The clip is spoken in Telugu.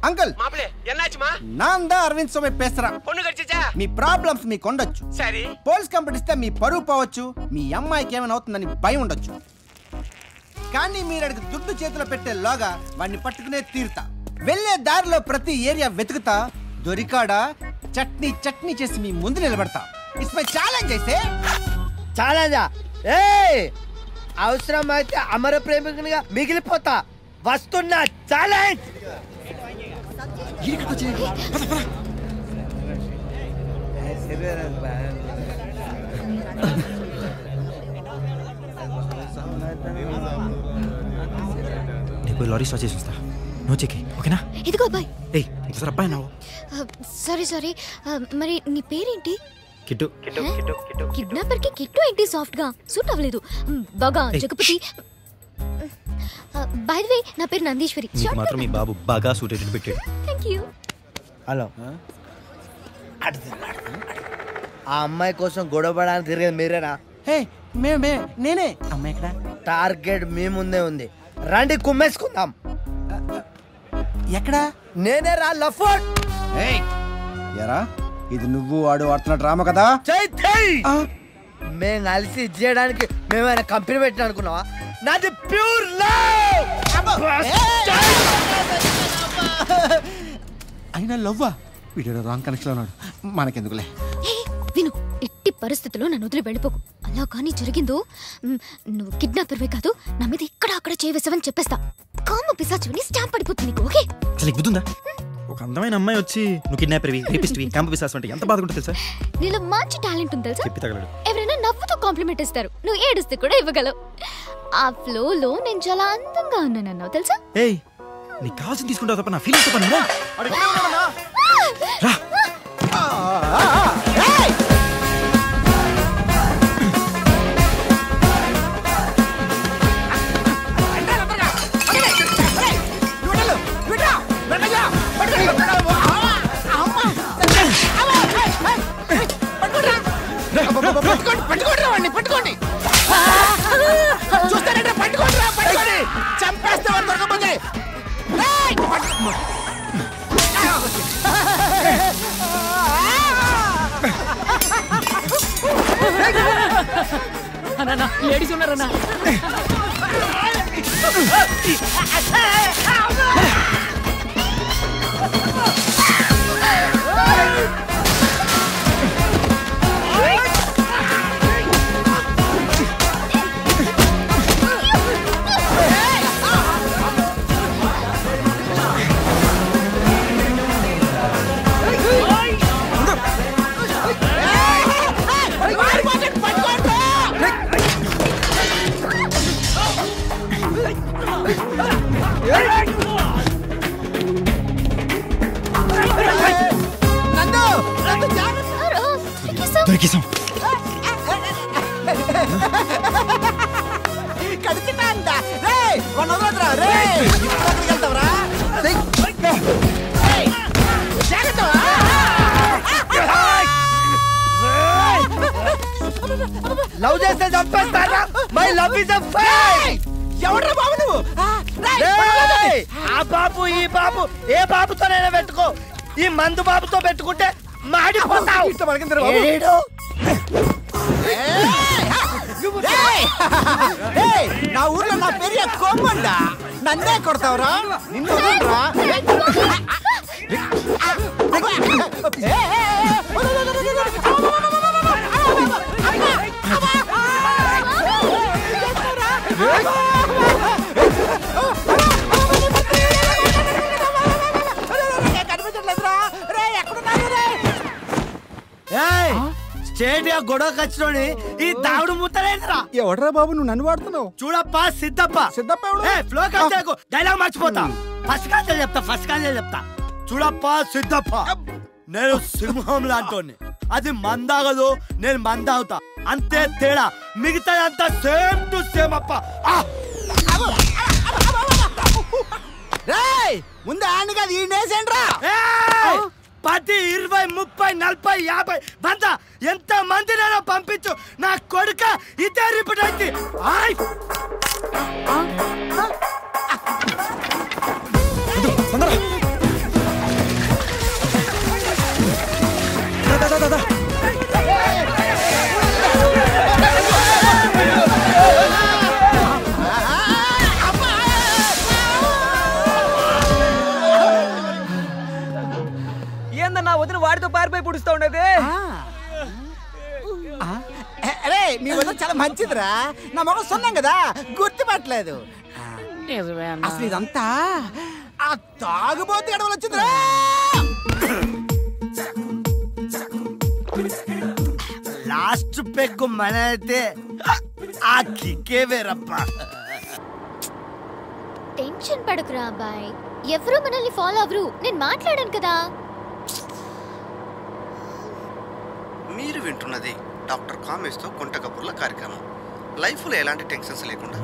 అంకుల్ நான் தான் அரவிந்த் సోమే பேசுறேன். మీ ప్రాబ్లమ్స్ మీకు ఉండొచ్చు, పోలీస్ కంప్లైంట్ ఇస్తే మీ పరువు పోవచ్చు, మీ అమ్మాయికి ఏమైనా అవుతుందని భయం ఉండొచ్చు. కానీ మీరు అడిగి దుడ్డు చేతిలో పెట్టేలోగా వాడిని పట్టుకునే తీరుతా. వెళ్ళే దారిలో ప్రతి ఏరియా వెతుకుతా, దొరికాడా చట్నీ చట్నీ చేసి మీ ముందు నిలబడతా. ఇస్మే ఛాలెంజ్ అయితే ఛాలెంజా? అవసరమైతే అమర ప్రేమికునిగా మిగిలిపోతా. వస్తున్నా ఛాలెంజ్. లారీ స్టార్ట్ చేసి వస్తా, నువ్వు చెక్కి ఓకేనా? ఇదిగో అబ్బాయి. ఇంకోసారి అబ్బాయి నావు. సారీ మరి నీ పేరేంటి? కిట్టు. కిడ్నాపర్ కి కిట్టు ఏంటి సాఫ్ట్ గా సూట్ అవ్వలేదు. బాగా జగపతి. బై ది వే నా పేరు నందీశ్వరి. మాత్రం మీ బాబు బాగా సూట్ అయ్యేట్టు పెట్టాడు. థాంక్యూ. హలో, ఆ అమ్మాయి కోసం గొడవపడానికి తిరిగేది మీరేనా? నేనే. అమ్మాయి ఎక్కడ? టార్గెట్ మీ ముందే ఉంది, రండి కుమ్మేసుకుందాం. ఎక్కడా? నేనే రా లఫోట్. ఎరా ఇది నువ్వు వాడు ఆడుతున్న డ్రామా కదా? మేము కలిసి చేయడానికి మేమైనా కంపెనీ పెట్టిన అనుకున్నావా? నాది ప్యూర్ లవ్. అయినా లవ్వా? వీడియో రాంగ్ కనెక్షన్ లో ఉన్నాడు, మనకెందుకులే. విను, ఎట్టి పరిస్థితుల్లో నన్ను వదిలి వెళ్ళిపోకు. అలా కానీ జరిగిందో నువ్వు కిడ్నాపర్వే కాదు, నా మీద ఇక్కడ అక్కడ చేయవేసావని చెప్పేస్తా. కామ పిశాచుని స్టాంప్ పడిపోతుంది నీకు. ఓకే? అసలు గుర్తుందా ఒక అందమైన అమ్మాయి వచ్చి నువ్వు కిడ్నాపర్వి, రేపిస్ట్వి, క్యాంప్ పిశాచు అంటే ఎంత బాధగా ఉంటుంది తెలుసా? నీలో మంచి టాలెంట్ ఉంది తెలుసా? చెప్పి తగలడు. ఎవరైనా నవ్వుతూ కాంప్లిమెంట్ ఇస్తారు, నువ్వు ఏడుస్తే కూడా ఇవ్వగలవు. ఆ ఫ్లోలో నేను చాలా అందంగా ఉన్నానన్నావు తెలుసా? నీకు కావాల్సింది తీసుకుంటావు తప్ప నా ఫీలింగ్స్ తప్ప రా. పట్టుకోండి చూస్తారంటే పట్టుకోండి చంపేస్తే దొరకపోతే. లేడీస్ ఉన్నారన్నా. దొరికేసాం. లవ్ చేస్తే చంపేస్తారా? My love is a fake. ఎవడ్రా బాబు నువ్వు? ఆ బాబు ఈ బాబు ఏ బాబుతోనైనా పెట్టుకో, ఈ మందు బాబుతో పెట్టుకుంటే మాడిపోతావు. నా ఊర్లో నా పేరు కోమండా, నన్నే కొడతావురా? నిన్ను వదలరా? స్టేట్ గొడవ ఖర్చులోని ఈ దావుడు ముట్టలేదురా. ఎవడ్రా బాబు నువ్వు నన్ను వాడుతున్నావు? చూడప్పా సిద్ధప్ప. ఫ్లో కట్టకు, డైలాగ్ మర్చిపోతా. ఫస్ట్ కాంచెలు చెప్తా. చూడప్పా సిద్ధప్ప, నేను సింహం లాంటోని. అది మందాగదు, నేను మందాగుతా, అంతే తేడా. మిగతాదంతా సేమ్ టు సేమ్ అప్ప. ముందు ఆడిని కాదు ఈ నేసేంట్రా. 10, 20, 30, 40, 50, 100 ఎంత మందినైనా పంపించు, నా కొడుక ఇదే రిపీట్ అయింది. నా వదిన వాడితో పారిపోయి పుడుస్తూ ఉండేది. అరే మీ వదిన చాలా మంచిదిరా. నా మొగం సున్నాం కదా గుర్తుపట్టలేదు. అసలు ఇదంతా ఆ తాగుబోతు గడవలు వచ్చిందిరా. లాస్ట్ పెగ్గు మన అయితే ఆ కిక్కే వేరప్పా. టెన్షన్ పడకురా అబ్బాయి, ఎవరు మనల్ని ఫాలో అవరు. నేను మాట్లాడాను కదా. మీరు వింటున్నది డాక్టర్ కామేష్తో గుంట కబుర్ల కార్యక్రమం. లైఫ్లో ఎలాంటి టెన్షన్స్ లేకుండా